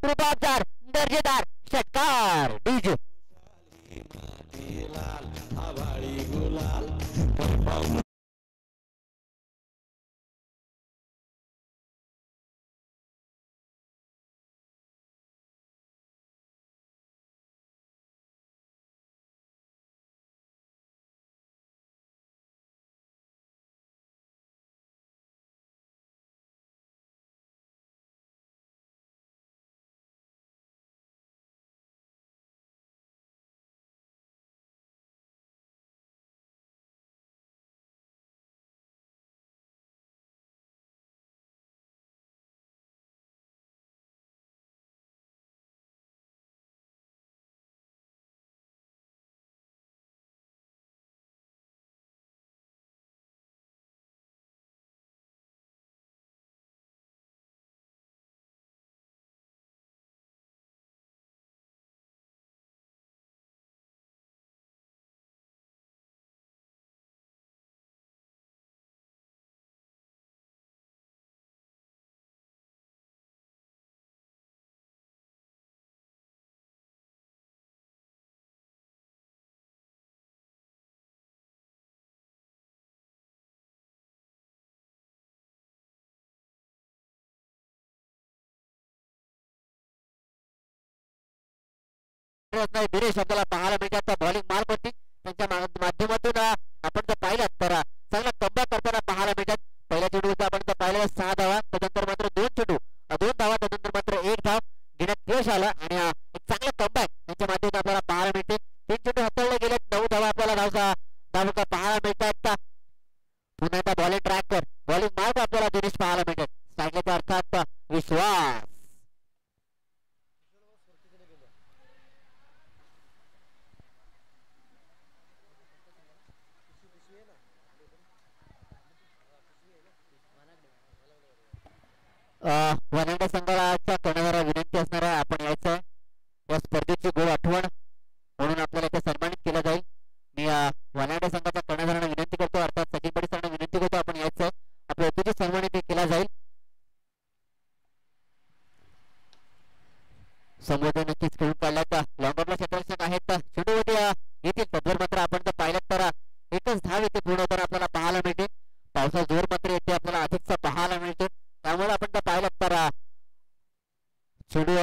रुबाबदार दर्जेदार षटकार डीजे दिनेश आपल्याला पाहायला मिळतात बॉलिंग मार्गवरती त्यांच्या माध्यमातून आपण जर पाहिलं तर चांगला कमबॅक करताना पाहायला मिळतात. पहिल्या चेंडूवरती आपण जर पाहिलं 6 धावा, त्यानंतर मात्र 2 चेंडू 2 धावा, त्यानंतर मात्र 1 धाव घेण्यात यश आलं आणि एक चांगला कमबॅक त्यांच्या माध्यमातून आपल्याला पाहायला मिळते. 3 चेंडू हाताळले गेलेत, 9 धावा आपल्याला धावा पाहायला मिळतात. पुन्हा एकदा बॉलिंग ट्रॅकवर बॉलिंग मार्ग आपल्याला दिनेश पाहायला मिळतात. सांगितल्याच्या अर्थात विश्वास वनांडे संघाच्या कर्णधाराला विनंती असणार आहे आपण यायचं आहे. या स्पर्धेची गोड आठवण म्हणून आपल्याला इथे सन्मानित केलं जाईल. मी वनांडे संघाच्या कर्णधारांना विनंती करतो, अर्थात सचिन पाटील सरांना विनंती करतो आपण यायचं आहे. आपल्या अतिथी सन्मानित केला जाईल. संबोधन नक्कीच करून काढल्यात. लॉंगरला क्षेत्ररक्षक आहेत, चेंडूवरती येतील तद्वर मात्र आपण जर पाहिलं तर एकच धाव येथे पूर्ण होताना आपल्याला पाहायला मिळते. पावसाचा जोर मात्र येथे आपल्याला अधिकचा पाहायला मिळतो. त्यामुळे आपण जर पाहिलं तर चेंडू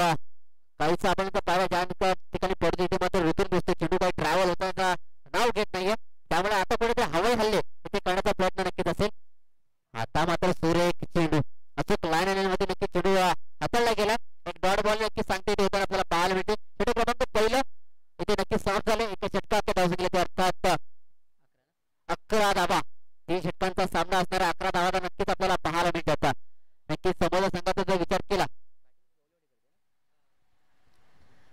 काहीच आपण जर पाहिलं ज्या ठिकाणी पडतो इथे मात्र ऋतून दिसतो. चेंडू काही ट्रॅव्हल होताना नाव घेत नाहीये, त्यामुळे आता पुढे ते हवाई हल्ले इथे करण्याचा प्रयत्न नक्कीच असेल. आता मात्र सूर्य एक चेंडू अचूक लाईन मध्ये नक्की चेंडू हाताळला गेला. एक डॉट बॉल नक्की सांगता येते होताना आपल्याला पाहायला मिळते. चेंडू क्रमांक पहिलं इथे नक्की साफ झाले. एका षटकात धाव गेले, अर्थात 11 धावा. 3 षटकांचा सामना असणाऱ्या 11 धावा नक्कीच आपल्याला पाहायला मिळतात. नक्कीच समोर संघाचा जर विचार केला,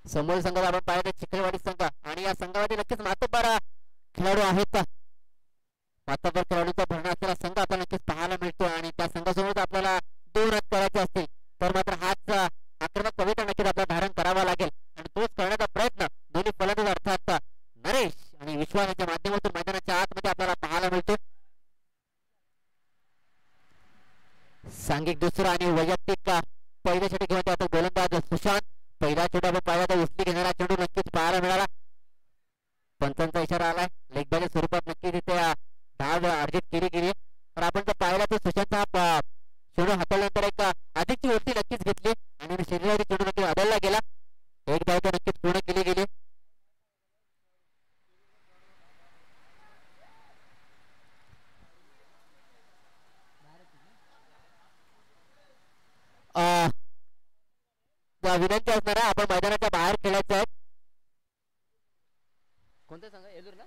समोर संघाला आपण पाहिलं चिखलवाडी संघ आणि या संघामध्ये नक्कीच मातब्बर खेळाडू आहेत. मातब्बर खेळाडूचा भरणा असलेला संघ आपण नक्कीच पाहायला मिळतो आणि त्या संघासमोर आपल्याला 2 रन करायचे असतील तर मात्र हाच आक्रमक पवित्रा नक्कीच आपल्याला धारण करावा लागेल आणि तोच करण्याचा प्रयत्न दोन्ही फलंदाज अर्थात नरेश आणि विश्वास यांच्या माध्यमातून मैदानाच्या आतमध्ये आपल्याला पाहायला मिळतो. सांघिक दुसरा आणि वैयक्तिक पहिल्या चेंडू घेऊन आता गोलंदाज सुशांत. पहिला चेंडू आपण पाहिला तर उचली घेणारा चेंडू नक्कीच पाहायला मिळाला. पंचांचा इशारा आलाय, लेगबाजी स्वरूपात नक्कीच इथे धाव अर्जित केली गेली. तर आपण जर पाहिला तर सुशांतचा हा चेंडू हाताळल्यानंतर एक अधिकची वरती नक्कीच घेतली आणि शरीरावरती चेंडू नक्कीच आदळला गेला. एक धाव तर नक्कीच पूर्ण केली गेली. विनंती असणार आहे आपण मैदानाच्या बाहेर खेळायचं आहे. कोणतं सांगा येलूर ना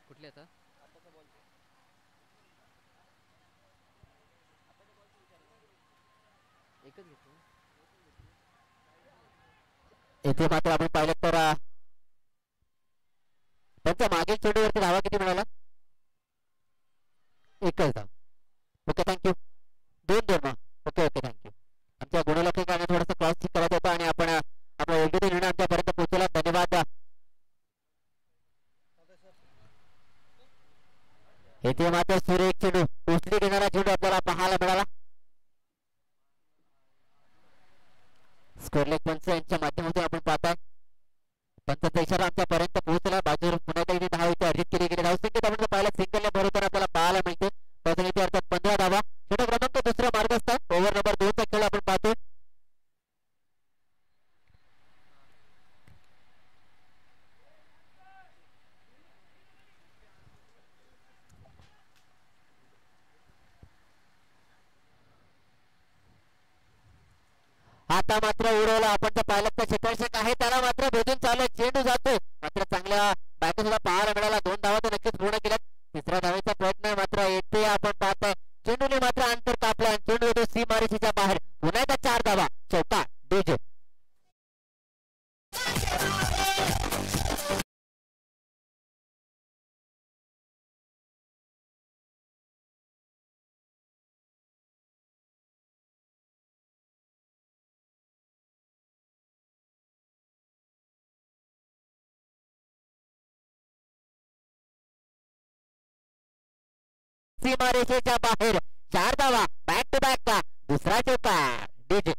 कुठले आता एकच घेतो. इथे मात्र आपण पाहिलं तर त्यांच्या मागील चेंडूवरती धावा किती मिळाला? एकच धाव. Okay thank you. 2-2 okay okay thank you. आमच्या गुणलेखकाने थोडासा क्रॉस चेक करायचा होता आणि आपण आपण योग्य ते निर्णय आमच्यापर्यंत पोहोचवला, धन्यवाद. येथे मात्र सुरेख चेंडू, उचली घेणारा चेंडू आपल्याला पाहायला मिळाला. स्कोरलेख पंच यांच्या माध्यमातून आपण पाहताय पंचांचा इशारा आमच्यापर्यंत पोहोचला. बाजूवर पुन्हा एकदा धाव इथे अर्जित केली गेली. धावसंख्येत आपण पाहिला सिंगलने भरवताना आपल्याला पाहायला मिळते. धावसंख्येची अर्थात 15 धावा. छोटा क्रमांक दुसरा मार्गस्थ ओव्हर नंबर 2 चा खेळ आपण पाहतोय. आता मात्र उडवला आपण तर पाहिलं तर क्षेत्ररक्षक आहे त्याला मात्र भेटून चालू चेंडू जातोय. मात्र चांगल्या बॅटन सुद्धा पाहायला मिळाला. 2 धावा तर नक्कीच पूर्ण केल्यात. तिसऱ्या धावेचा प्रयत्न मात्र येथे आपण पाहताय चेंडूने मात्र अंतर कापला. चेंडू येतो सीमारेषेच्या बाहेर. पुन्हा एकदा 4 धावा. चौका डीजे. सीमारेषेच्या बाहेर 4 धावा. बॅक टू बॅक का दुसरा चौका डीजे.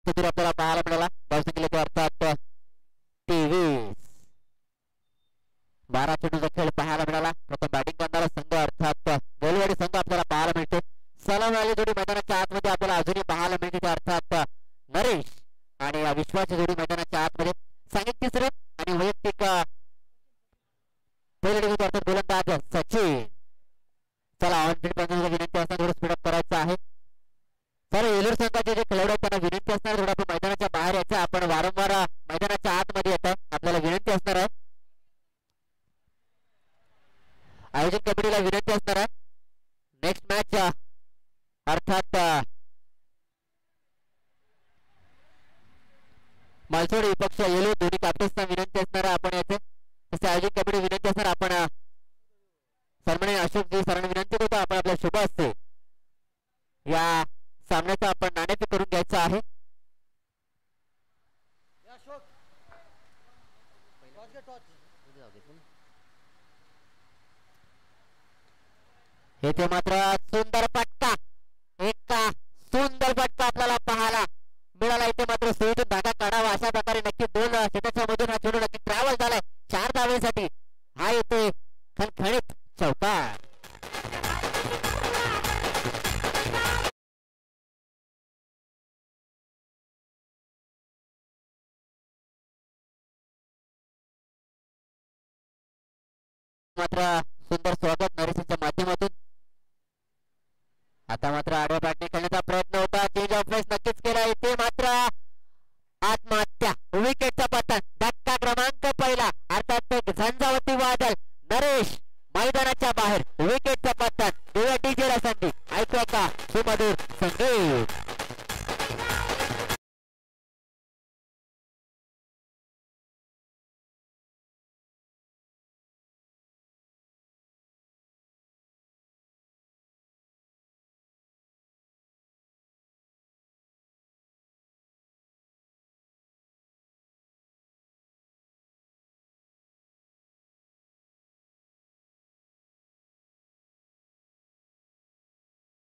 आपल्याला पाहायला मिळाला. धावसंख्येचे अर्थात 23. 12 चेंडूचा खेळ पाहायला मिळाला. प्रथम बॅटिंग करणारा संघ अर्थात गोलवाडी संघ आपल्याला पाहायला मिळतो. सलाम वाली जोडी मैदानाच्या आतमध्ये आपल्याला अजूनही पाहायला मिळते. त्या अर्थात नरेश आणि विश्वाची जोडी मैदानाच्या आतमध्ये. सांघिक तिसरं आणि वैयक्तिक पहिल्या डिग्रीचा अर्थात गोलंदाज सचिन. चला ऑन फील्ड पंचांची विनंती असताना थोडं स्पीडअप करायचं आहे. तर येलूर संघाचे जे खेळाडू आहेत त्यांना विनंती असणार थोडं आपण मैदानाच्या बाहेर यायचं. आपण वारंवार मैदानाच्या आतमध्ये येत आहे. आपल्याला विनंती असणार आहे. आयोजक कमिटीला विनंती असणार आहे. नेक्स्ट मॅच अर्थात मालसोड विपक्ष येलो दोन्ही कॅप्टन्सना विनंती असणार आहे आपण याचे. तसे आयोजक कमिटी विनंती असणार आपण सन्माननीय अशोकजी सरांना विनंती करतो आपण आपल्या शुभ असते या सामन्याचा आपण नाणेफेक करून घ्यायचं आहे. येथे मात्र सुंदर फटका, एक सुंदर फटका आपल्याला पाहायला मिळाला. इथे मात्र सुईतून धागा काढावा अशा प्रकारे नक्की 2 षटकाच्या मधून हा चेंडू नक्की ट्रॅव्हल झालाय 4 धावेसाठी. हा येते खणखणीत चौका. मात्र सुंदर स्वागत नरेशच्या माध्यमातून. आता मात्र आडव्या बॅटने खेळण्याचा प्रयत्न होता. चेंज ऑफ पेस नक्कीच केला. इथे मात्र आत्महत्या विकेटचा पतन. धक्का क्रमांक पहिला अर्थात झंझावती वादळ. नरेश मैदानाच्या बाहेर. विकेटचा पतन. देऊया डीजेला संधी. ऐकूया का सुमधुर संगीत.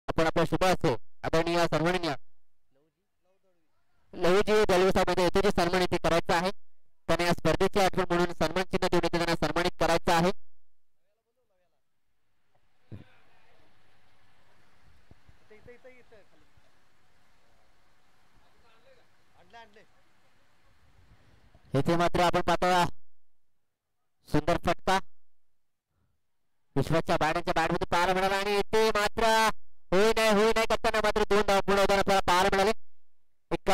आपण आपल्या शुभ असते आदरणीय सन्माननीय लहूजी दलवसामध्ये येथे जे सन्मानित करायचं आहे त्यांना या स्पर्धेची आठवण म्हणून सन्मान चिन्ह देऊन त्यांना सन्मानित करायचं आहे. येथे मात्र आपण पाहतो सुंदर फटका विश्वाच्या बॅटच्या बॅटमध्ये पाहायला मिळाला आणि येथे मात्र होई नाही करताना मात्र 2 धावा पूर्ण होताना आपल्याला पाहायला मिळाले. एक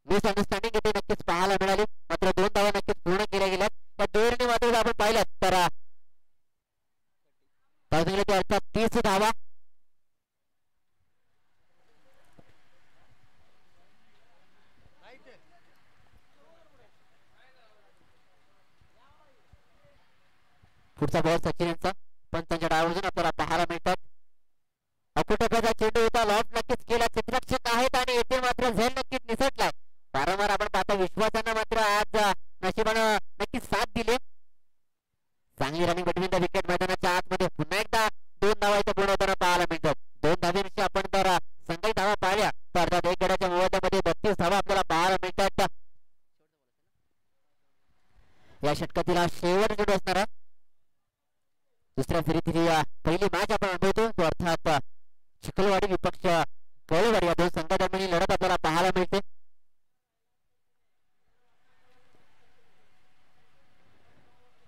मिसअंडरस्टँडिंग इथे नक्कीच पाहायला मिळाली. मात्र 2 धावा नक्कीच पूर्ण केल्या गेल्यात. त्या दोन्ही मात्र आपण पाहिल्यात तर अर्थात 30 धावा. पुढचा बॉल सचिन यांचा पण त्यांच्या डावावरून आपल्याला पाहायला मिळतात. अकुटकाचा चेंडू होता, लॉफ नक्कीच केला, चित्ररक्षक आहेत आणि येथे मात्र झेल नक्कीच निसटलाय. वारंवार आपण पाहतो विश्वासानं मात्र आज नशिबानं नक्कीच साथ दिली. चांगली रनिंग बिटवीन द विकेट मैदानाच्या आतमध्ये पुन्हा एकदा 2 धावा इथे पूर्ण होताना पाहायला मिळतात. 2 धावांशी आपण जर संघाची धावा पाहिल्या तर अर्थात एक गड्याच्या मोबदल्यामध्ये 32 धावा आपल्याला पाहायला मिळतात. या षटकातील हा शेवट चेंडू असणार आहे. दुसऱ्या फेरीतील पहिली मॅच आपण अनुभवतो तो अर्थात चिखलवाडी विपक्ष गवळवाडी या 2 संघादरम्यान लढत आपल्याला पाहायला मिळते.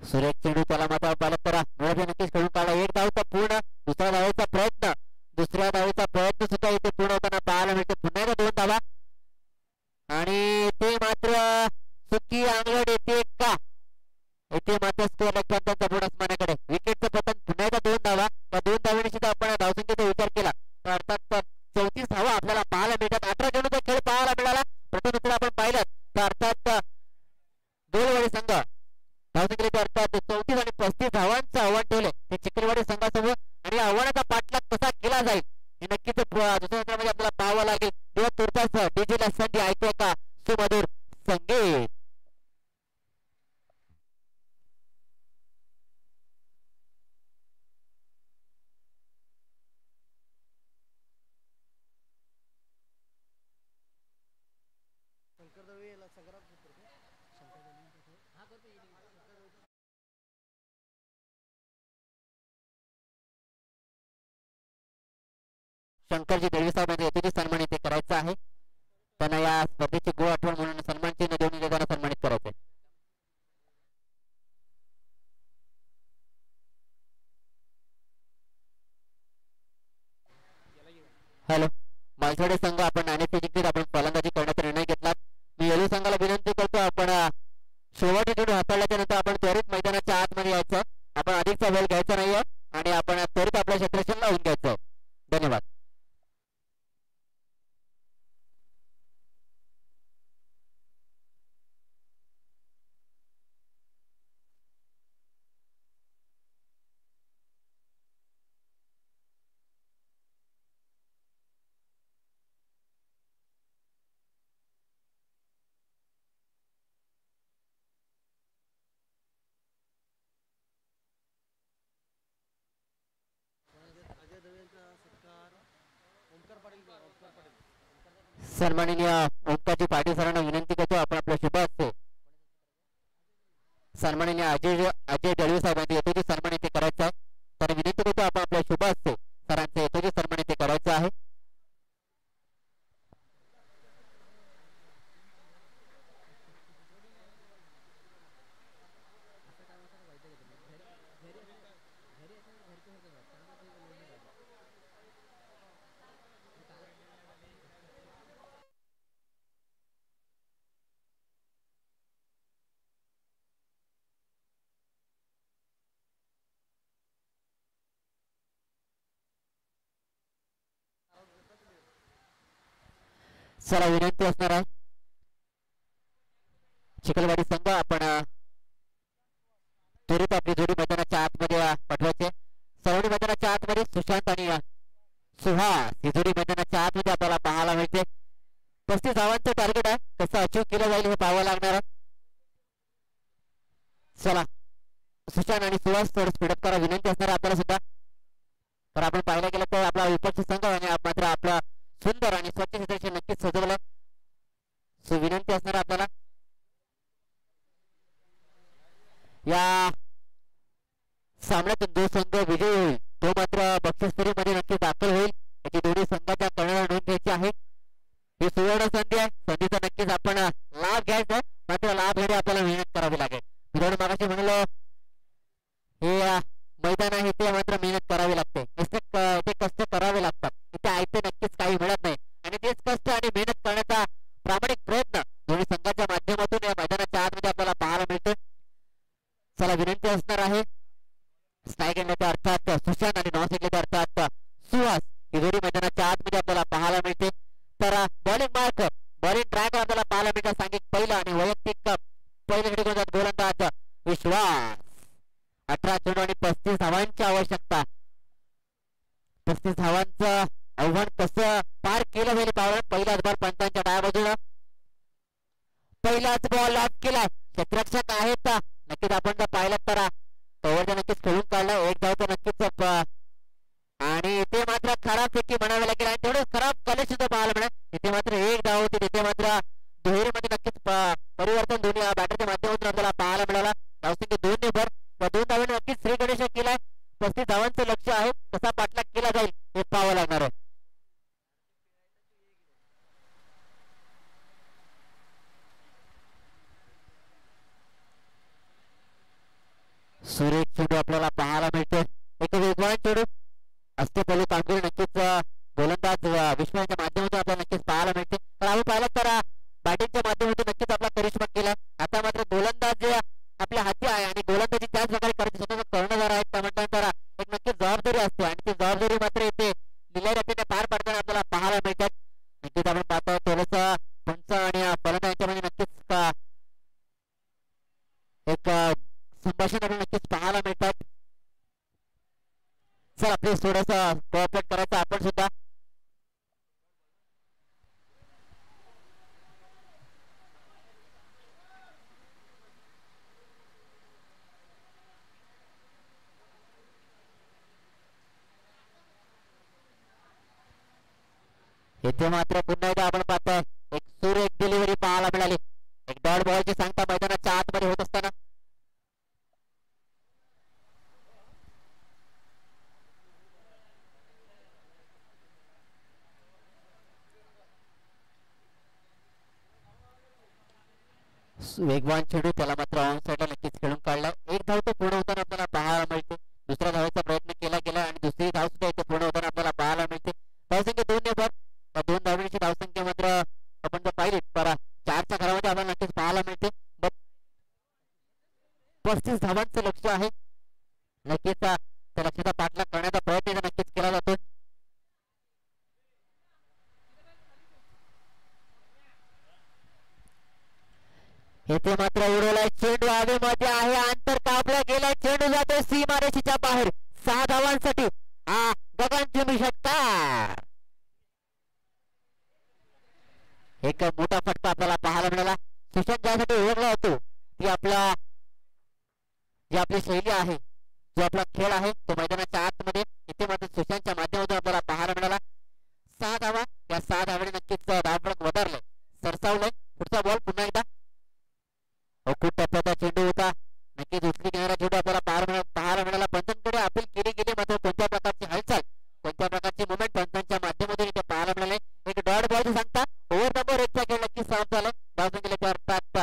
सुरेख चेंडू त्याला मात्र बालक करा नक्कीच खेळून काढला. एक धाव पूर्ण, दुसऱ्या धावेचा प्रयत्न, दुसऱ्या धावेचा प्रयत्न सुद्धा इथे पूर्ण होताना पाहायला मिळते. पुन्हा एकदा 2 धावा आणि ते मात्र सुकी अंगलट येते का? इथे मात्र स्कोअर लेखकांचा बोनस मानाकडे. विकेटचं पतन, पुन्हा एकदा 2 धावा. त्या 2 धावांनी सुद्धा आपण धावसंख्येचा विचार केला तर अर्थात 34 धावा आपल्याला पाहायला मिळतात. 18 चेंडूचा खेळ पाहायला मिळाला. प्रथम उत्तर आपण पाहिलं तर अर्थात गवळवाडी संघ धावसंख्येचे अर्थात 34 आणि 35 धावांचं आव्हान ठेवले ते चिखलवाडी संघासमोर आणि आव्हानाचा पाठलाग कसा केला जाईल हे नक्कीच दुसऱ्या सत्रामध्ये आपल्याला पाहावं लागेल. तेव्हा तुर्तास डीजेला संधी ऐकूया का सुमधुर संगीत. शंकरजी दळवी साहेब यांचा यथोचित सन्मान इथे करायचा आहे. त्यांना या स्पर्धेची गोड आठवण म्हणून सन्मान चिन्ह देऊन निवेदनाला सन्मानित करायचे. हॅलो, मालसाडे संघ आपण नाणेफेक आपण फलंदाजी करण्याचा निर्णय घेतला. मी येलू संघाला विनंती करतो आपण शेवटचे चेंडू हाताळल्याच्या नंतर आपण त्वरित मैदानाच्या आतमध्ये यायचं. आपण अधिकचा वेळ घ्यायचा नाहीये आणि आपण त्वरित आपल्या क्षेत्ररक्षण लावून घ्यायचं. धन्यवाद. सन्माननीय ओंकारजी पाटील सरांना विनंती करतो आपण आपल्या शुभ हस्ते सन्माननीय अजय दळवी साहेबांचे यथोचित सन्मान इथे करायचा आहे. तर विनंती करतो आपण आपल्या शुभ हस्ते सरांचे यथोचित सन्मान इथे करायचं आहे. चला विनंती असणार आहे चिखलवाडी संघ आपण त्वरित आपली जोडी मैदानाच्या आतमध्ये पाठवायचे. सरावणी मैदानाच्या आतमध्ये सुशांत आणि सुहास ही जोडी मैदानाच्या आतमध्ये आपल्याला पाहायला मिळते. 35 धावांचं टार्गेट आहे, कसं अचीव केलं जाईल हे पाहावं लागणार आहे. चला सुशांत आणि सुहास थोडं स्पीडअप करा विनंती असणार आहे आपल्याला सुद्धा. तर आपण पाहायला गेलं तर आपला विपक्ष संघ आणि मात्र आपला सुंदर आणि स्वच्छ क्षेत्र नक्कीच सजवलं. सो विनंती असणार आपल्याला या सामन्यातून जो संघ विजयी होईल तो मात्र बक्षीस फेरीमध्ये नक्की दाखल होईल. याची दोन्ही संघाच्या कर्णाला नोंद घ्यायची आहे. ही सुवर्ण संधी आहे, संधीचा नक्कीच आपण लाभ घ्यायचा, मात्र लाभ घेणे आपल्याला मेहनत करावी लागेल. मित्रांनो मागाशी म्हणलो हे मैदान आहे ते मात्र मेहनत करावी लागते, ते कष्ट करावे लागतात. इथे आयते नक्कीच काही मिळत नाही आणि तेच कष्ट आणि मेहनत करण्याचा प्रामाणिक प्रयत्न दोन्ही संघाच्या माध्यमातून या मैदानाच्या आतमध्ये आपल्याला पाहायला मिळतो. चला विनंती असणार आहे स्ट्राईक एंडच्या अर्थात सुशांत आणि नॉन स्ट्राईकच्या अर्थात सुहास ही जोडी मैदानाच्या आतमध्ये आपल्याला पाहायला मिळते. तर बॉलिंग मार्क बॉलिंग ट्रॅक आपल्याला पाहायला मिळतात. सांघिक पहिला आणि वैयक्तिक पहिल्या गोलंदाज विश्वास 18 चेंडू आणि 35 धावांची आवश्यकता. 35 धावांचं आव्हान कसं पार केलं जाईल पावलं. पहिलाच बॉल पंचांच्या डाव्या बाजूला. पहिलाच बॉल ऑफ केलाय. क्षेत्ररक्षक आहेत नक्कीच आपण जर पाहिलं तर ओव्हरचा नक्कीच खेळून काढला. एक धाव तर नक्कीच आणि इथे मात्र खराब फेकी म्हणावी लागेल आणि तेवढं खराब कले सुद्धा पाहायला मिळेल. इथे मात्र एक धाव होती. तिथे मात्र दुहेरीमध्ये नक्कीच परिवर्तन दोन्ही बॅटरच्या माध्यमातून आपल्याला पाहायला मिळाला. धावसंख्या 2 ने भर. त्या 2 धावांनी नक्कीच श्री गणेश केलाय. 35 धावांचं लक्ष आहे. कसा पाठलाग केला जाईल हे पाहावं लागणार आहे. सुरेख चेंडू आपल्याला पाहायला मिळतो. एक वेगवान चेंडू अष्टपैलू कामगिरी नक्कीच गोलंदाज विश्वाच्या माध्यमातून आपल्याला नक्कीच पाहायला मिळते. तर आम्ही पाहिलं तर बॅटिंगच्या माध्यमातून नक्कीच आपला करिश्मा केला. आता मात्र गोलंदाज जे आपल्या हाती आहे आणि गोलंदाजी त्याच प्रकारे करायची स्वतःचा कर्णधार आहेत. त्यानंतर एक नक्कीच जबाबदारी असते आणि ती जबाबदारी मात्र इथे लिहिल्या रीतीने पार पाडताना आपल्याला पाहायला मिळतात. नक्कीच आपण पाहतो थोडंसं पंच आणि फलंदाज यांच्यामध्ये नक्कीच एक संभाषण आपल्याला नक्कीच पाहायला मिळतात. सर आपले थोडंसं कोऑपरेट करायचं आपण सुद्धा. इथे मात्र पुन्हा एकदा आपण पाहतोय एक सुरेख डिलिव्हरी पाहायला मिळाली. एक डॉट बॉलची सांगता मैदानाच्या आतमध्ये होत असताना वेगवान चेंडू त्याला मात्र ऑन साइडला नक्कीच खेळून काढला. एक धाव तो पूर्ण होताना आपल्याला पाहायला मिळते. दुसऱ्या धावाचा प्रयत्न केला गेला आणि दुसरी धाव सुद्धा इथे पूर्ण होताना आपल्याला पाहायला मिळते. धावसंख्या 2 ने भर. त्या 2 धावांची धावसंख्या मात्र आपण जर पाहिली तर 4च्या घरामध्ये आपल्याला नक्कीच पाहायला मिळते. 35 धावांचं लक्ष आहे. नक्कीच त्या लक्ष्याचा पाठलाग करण्याचा प्रयत्न नक्कीच केला जातो. येथे मात्र उडवलाय चेंडू हवेमध्ये आहे. अंतर कापला गेलाय. चेंडू जातो सीमारेषेच्या बाहेर. 6 धावांसाठी गगनचुंबी षटकार. एक मोठा फटका आपल्याला पाहायला मिळाला. सुशांत ज्यासाठी ओळखला होतो ती आपला जी आपली शैली आहे, जो आपला खेळ आहे तो मैदानाच्या आतमध्ये इथे मात्र सुशांतच्या माध्यमातून आपल्याला पाहायला मिळाला. 6 धावा. या 6 धावांनी नक्कीच धावफलक वधारले, सरसावलंय. पुढचा बॉल पुन्हा एकदा खूप टप्प्याचा चेंडू होता. नक्कीच उचली घेणारा चेंडू आपल्याला पाहायला मिळाला. पंचांकडे अपील केली गेली मात्र कोणत्या प्रकारची हालचाल, कोणत्या प्रकारची मुवमेंट पंचांच्या माध्यमातून इथे पाहायला मिळाले. एक डॉट बॉलची सांगता ओव्हर नंबर 1चा खेळ नक्कीच समाप्त झाला. धावसंख्येला अर्थात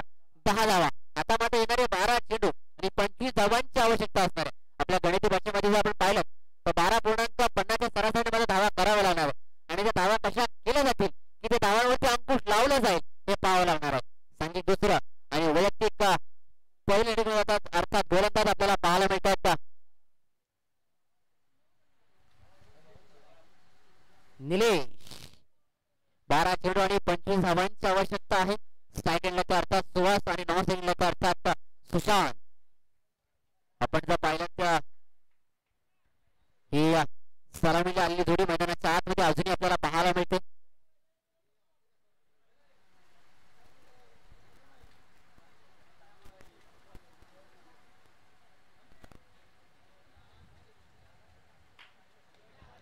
10 धावा. आता मात्र येणारे 12 चेंडू आणि 25 धावांची आवश्यकता असणार आहे. आपल्या गणिती भाषेमध्ये जर आपण पाहिलं तर 12.50च्या सरासरीमध्ये धावा कराव्या लागणार आहे आणि त्या धावा कशा केल्या जातील की ते धावांवरती अंकुश लावला जाईल हे पाहावं लागणार आहे. सांघिक दुसरं आणि वैयक्तिक पहिले निघून जातात अर्थात गोलंदाज आपल्याला पाहायला मिळतात. निलेश 12 चेंडू आणि 25 धावांची आवश्यकता आहे. स्ट्राईक एंडला तर अर्थात सुहास आणि नॉन एंडला तर अर्थात सुशांत. आपण जर पाहिलं तर ही सलामीला आलेली जोडी मैदानाच्या आतमध्ये अजूनही आपल्याला पाहायला मिळते.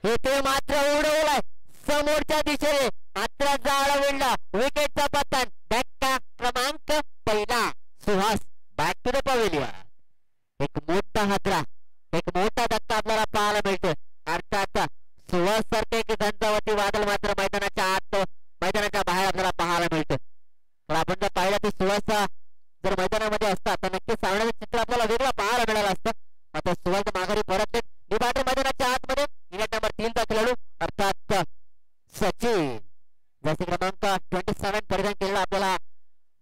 इथे मात्र उडवलाय समोरच्या दिशेने. मात्र जाळ विणला. विकेटचा पतन. धक्का क्रमांक पहिला. Suhas back to the pavilion. एक मोठा हादरा, एक मोठा धक्का आपल्याला पाहायला मिळतो. अर्थात सुहास सारखे एक झंझावती वादळ मात्र मैदानाच्या आत मैदानाच्या बाहेर आपल्याला पाहायला मिळतं. तर आपण जर पाहिलं तर सुहास जर मैदानामध्ये असतात तर नक्कीच सामन्याचं चित्र आपल्याला वेगळं पाहायला मिळालं असतं. आता सुहास माघारी परतले. डिबाटर मैदानाच्या आतमध्ये युनिट नंबर 3चा खेळाडू अर्थात सचिन जर्सी क्रमांक 27 परिधान केलेला आपल्याला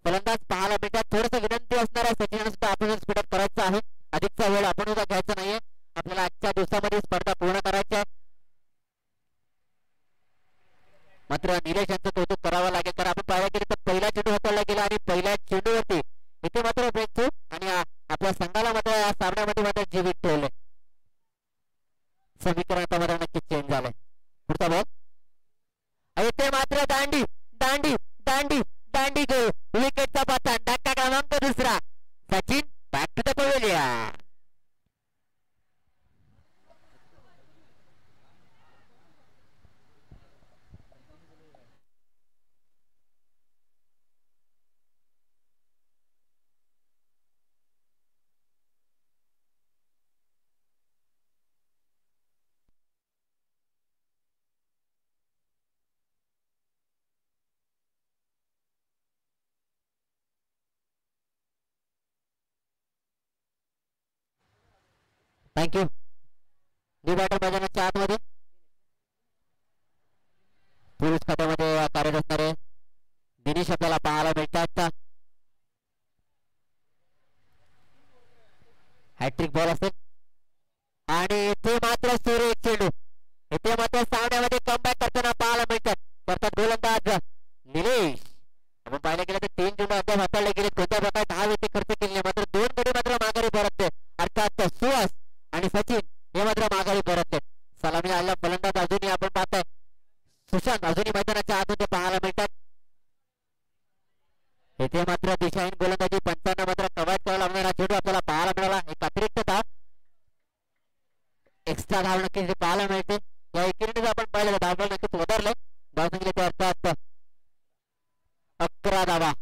फलंदाज पाहायला मिळतात. थोडंसं विनंती असणार आहे सचिन सुद्धा आपण स्पीडअप करायचं आहे. अधिकचा वेळ आपण सुद्धा घ्यायचा नाहीये. आपल्याला आजच्या दिवसामध्ये स्पर्धा पूर्ण करायची आहे. मात्र निलेश यांचं कौतुक करावं लागेल. तर आपण पाहायला गेलं तर पहिला चेंडू हाताळला गेला आणि पहिल्या चेंडूवरती इथे मात्र ब्रेक थ्रू आणि आपल्या संघाला मात्र या सामन्यामध्ये सामन्यामध्ये मात्र जीवित ठेवले. समीकरण आता मात्र नक्कीच चेंज झालंय. पुढचा बॉल ते मात्र दांडी दांडी दांडी दांडी घेऊ विकेटचा पतन. धक्का क्रमांक दुसरा. Sachin back to the pavilion. Thank you. New batter मैदानाच्या आतमध्ये पुरुष खात्यामध्ये कार्यरत असणारे दिनेश आपल्याला पाहायला मिळतात. हॅट्रिक बॉल असेल आणि इथे मात्र सुरेख चेंडू. इथे मात्र सामन्यामध्ये कमबॅक करताना पाहायला मिळतात. करतात गोलंदाज निलेश. आपण पाहायला गेलं तर 3 चेंडू अद्याप हाताळले गेले. कोणत्या प्रकारे 10 विकेट खर्च केले मात्र 2 गडी मात्र माघारी परतले. अर्थात सुहास आणि सचिन हे मात्र माघारी परतले. सलामी आलेला फलंदाज अजूनही आपण पाहताय सुशांत अजूनही मैदानाच्या आतमध्ये पाहायला मिळतात. इथे मात्र दिशाहीन गोलंदाजी पंचांना मात्र कवायत करायला लागणारा चेंडू आपल्याला पाहायला मिळाला. एक अतिरिक्त धाव एक्स्ट्रा धाव नक्कीच पाहायला मिळते. या एकेरीने आपण पाहिलं धावबल नक्कीच वधारले. धाव संख्येचे अर्थात 11 धावा.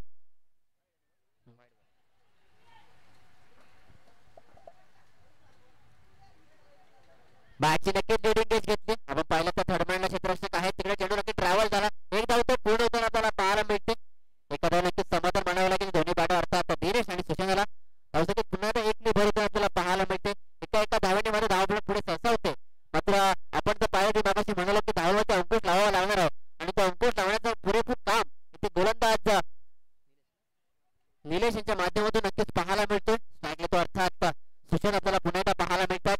बॅटची नक्कीच लिडिंग गेज घेतली. आपण पाहिलं तर थर्ड मॅनला क्षेत्ररक्षक आहे तिकडे चेंडू नक्की ट्रॅव्हल झाला. एक धाव तो पूर्ण होताना आपल्याला पाहायला मिळते. एका धाव नक्कीच समाधान मानावं लागेल दोन्ही बॅटर अर्थात दिनेश आणि सुशांतला. धावसंख्येत पुन्हा एकदा एक भर होताना आपल्याला पाहायला मिळते. एका धावेने माझं धाव पुढे सरसावते. मात्र आपण जर पाहिलं की मागाशी म्हणालो की धावावरती अंकुश लावावा लागणार आहे आणि तो अंकुश लावण्याचं पुरेपूर काम इथे गोलंदाज निलेश यांच्या माध्यमातून नक्कीच पाहायला मिळतो. स्ट्राईक तो अर्थात सुशांत आपल्याला पुन्हा एकदा पाहायला मिळतात.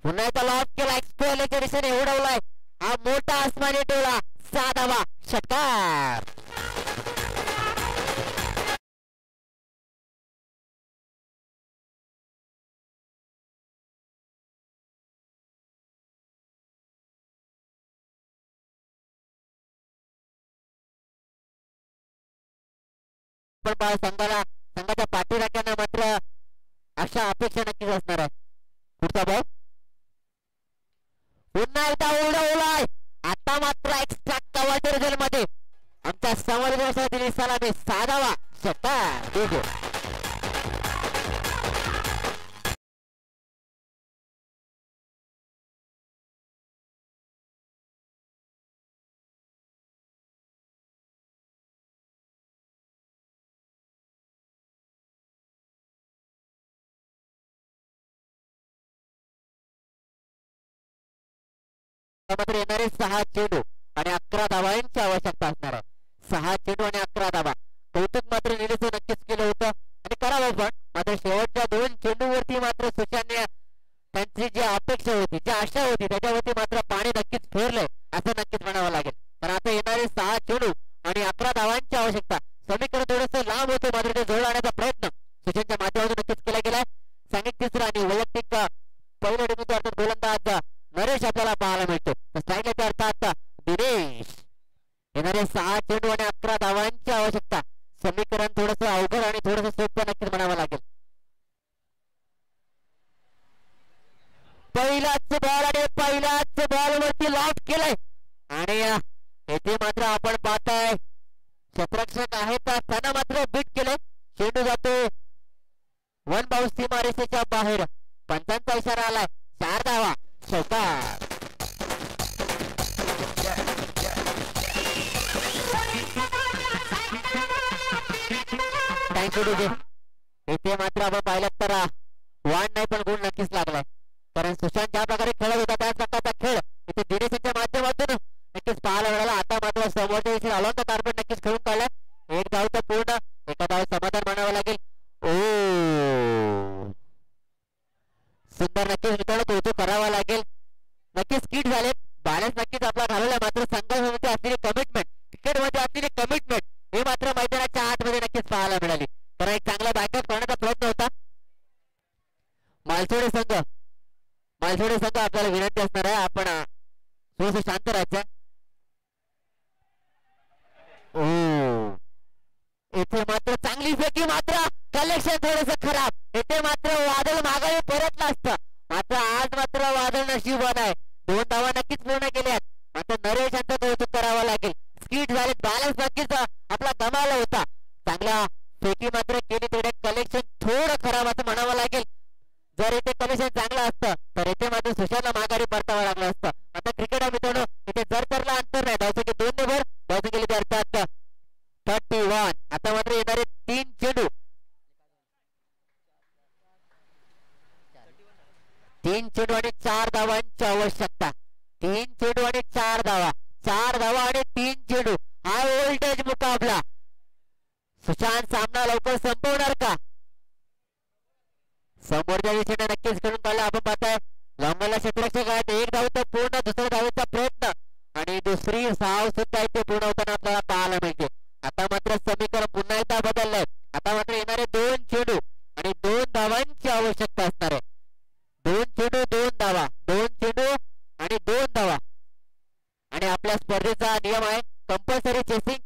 पुन्हा एकदा लॉक केला. एक्सपोलेच्या दिशेने उडवलाय हा मोठा आसमानी डोळा. 6 धावा. षटकार. संघाच्या पाठीराख्यांना मात्र अशा अपेक्षा नक्कीच असणार आहे. पुढचा बॉल पुन्हा एकदा उडवलाय. आता मात्र एक्स्ट्रा कव्हर रिझल्ट मध्ये आमच्या समोर दिली सलामी. 6 धावा. षटकार. मात्र येणारे 6 चेंडू आणि 11 धावांची आवश्यकता असणार आहे. 6 चेंडू आणि 11 धावा. कौतुक मात्र निलेश नक्कीच केलं होतं आणि करावं पण. मात्र शेवटच्या 2 चेंडूवरती मात्र सुशांतने त्यांची जी अपेक्षा होती जी आशा होती त्याच्यावरती मात्र पाणी नक्कीच फेरलंय असं नक्कीच म्हणावं लागेल. कारण आता येणारे 6 चेंडू आणि 11 धावांची आवश्यकता. समीकरण थोडंसं लांब होतं मात्र ते जोड आणण्याचा प्रयत्न सुशांतच्या माध्यमातून नक्कीच केला गेलाय. सांगितलं तिसरा आणि वैयक्तिक पहिल्या टीमचा अर्थात गोलंदाज नरेश आपल्याला पाहायला मिळतो. स्ट्राईकच्या अर्थात दिनेश. येणारे 6 चेंडू आणि 11 धावांची आवश्यकता. समीकरण थोडंसं अवघड आणि थोडंसं सोपं नक्कीच म्हणावं लागेल. पहिलाच बॉल आणि पहिल्याच बॉल वरती लॉक केलंय आणि येथे मात्र आपण पाहताय क्षेत्ररक्षक आहेत त्यांना मात्र बीट केलंय. चेंडू जातो 1 बाउन्स सीमारेषेच्या बाहेर. पंचांचा इशारा आलाय. 4 धावा. षटकार. Thank you DJ. इथे मात्र आपण पाहिलं तर वाण नाही पण गुण नक्कीच लागलाय. कारण सुशांत ज्या प्रकारे खेळत होता त्याच प्रकारचा खेळ इथे दिनेश यांच्या माध्यमातून नक्कीच पाहायला मिळाला. आता मात्र समोरच्या दिवशी अलॉन कार्पेट नक्कीच खेळून काढलाय. एक धाव तर पूर्ण. एका धाव समाधान मानावं लागेल. ओ सुंदर नक्कीच मित्रांनो कौतुक करावं लागेल. नक्कीच किट झाले. बॅलन्स नक्कीच आपला घालवला. मात्र संघामध्ये असलेली कमिटमेंट क्रिकेटमध्ये असलेली कमिटमेंट हे मात्र मैदानाच्या आतमध्ये नक्कीच पाहायला मिळाली. कारण एक चांगला बॅकअप करण्याचा प्रयत्न होता. मालसोडे संघ आपल्याला विनंती असणार आहे आपण थोडस शांत राहायचं. ओ इथे मात्र चांगली फेकी मात्र कलेक्शन थोडस खराब. इथे मात्र वादळ माघारी परतलं असतं मात्र आज मात्र वादळ नशिबान आहे. 2 धावा नक्कीच पूर्ण केल्यात. मात्र नरेश यांचं कौतुक करावं लागेल. स्किट झाले बॅलन्स बाकीचा आपला गमावला होता. चांगला फेकी मात्र केली तेवढे कलेक्शन थोडं खराब असं म्हणावं लागेल. जर इथे कलेक्शन चांगलं असतं तर इथे मात्र सुशांतला माघारी परतावं लागलं असतं. आता क्रिकेट मित्रांनो इथे जर तरला अंतर नाही. धावसंख्या 2 ने भर धावसंख्या केली अर्थात 31. आता मात्र येणारे 3 चेंडू 3 चेंडू आणि 4 धावांची आवश्यकता. 3 चेंडू आणि 4 धावा 4 धावा आणि 3 चेंडू हा व्होल्टेज मुकाबला. सुशांत सामना लवकर संपवणार का? समोरच्या दिशेने नक्कीच खेळून काढला. आपण पाहताय लांबला क्षेत्ररक्षक आहेत. 1 धाव तर पूर्ण दुसऱ्या धावेचा प्रयत्न आणि दुसरी धाव सुद्धा इथे पूर्ण होताना आपल्याला पाहायला मिळते. आता मात्र समीकरण पुन्हा एकदा बदललंय. आता मात्र येणारे 2 चेंडू आणि 2 धावांची आवश्यकता असणार आहे. 2 चेंडू 2 धावा 2 चेंडू आणि 2 धावा आणि आपल्या स्पर्धेचा नियम आहे कंपल्सरी चेसिंग.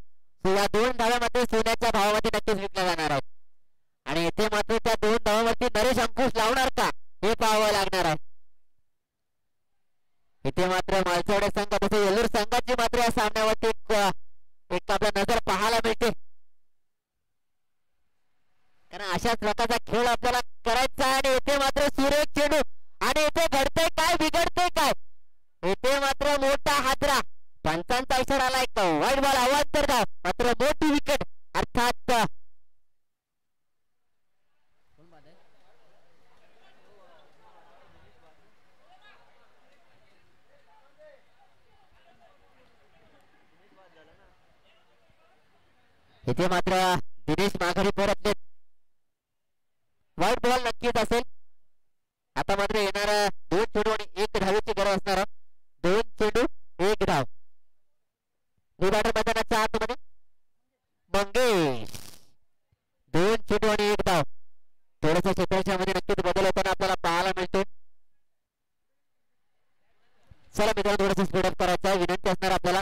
या 2 धाव्यामध्ये सोन्याच्या भावामध्ये नक्कीच विकल्या जाणार आहेत. आणि इथे मात्र त्या 2 धावांवरती नरेश अंकुश लावणार का हे पाहावं लागणार आहे. इथे मात्र मालसोडे संघ तसे येलूर संघाची मात्र या सामन्यावरती एक आपल्या नजर पाहायला मिळते. कारण अशाच प्रकारचा खेळ आपल्याला करायचा आहे. आणि इथे मात्र सुरेख चेंडू आणि इथे घडतंय काय बिघडतंय काय. इथे मात्र मोठा हादरा. पंचांचा इशारा आलाय का वाईट बॉल अवांतर धाव मात्र मोठी विकेट अर्थात इथे मात्र दिनेश माघारी परतलेत. वाईट बॉल नक्कीच असेल. आता मात्र येणारा 2 चेंडू आणि 1 धावेची गरज असणार. 2 चेंडू 1 धाव. बॅटर मैदानाच्या आतमध्ये मंगेश 2 चेंडू आणि 1 धाव. थोडस क्षेत्रामध्ये नक्कीच बदल होताना आपल्याला पाहायला मिळतो. चला मित्रांनो थोडस स्पीडअप करायचा विनंती असणार आपल्याला.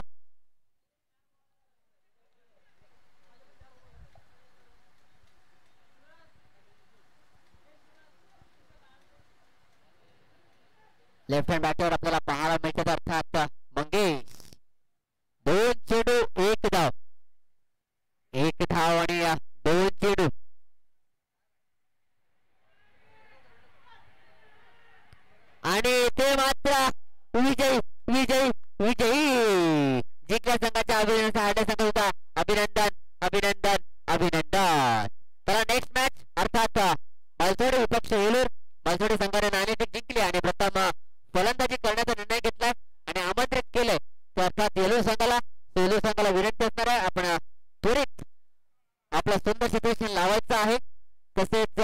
लेफ्ट हँड बॅटवर आपल्याला पाहायला मिळतात अर्थात मंगेश. 2 चेंडू 1 धाव 1 धाव आणि 2 चेंडू. आणि ते मात्र विजयी विजयी विजयी जिंकल्या संघाच्या अभिनंदन हाडे संघ होता. अभिनंदन अभिनंदन अभिनंदन. चला नेक्स्ट मॅच अर्थात मालसोडे विपक्ष येलूर. मालसोडे संघाने नाणेफेक जिंकली आणि प्रथम फलंदाजी करण्याचा निर्णय घेतला आणि आमंत्रित केलंय अर्थात येलूर संघाला. येलूर संघाला विनंती असणार आहे आपण त्वरित आपला सुंदर सिच्युएशन लावायचं आहे. तसेच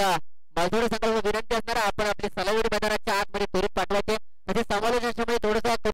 मालसोडे संघाला विनंती असणार आहे आपण आपली सलावडी मैदानाच्या आतमध्ये त्वरित पाठवायचे. तसेच समालोचन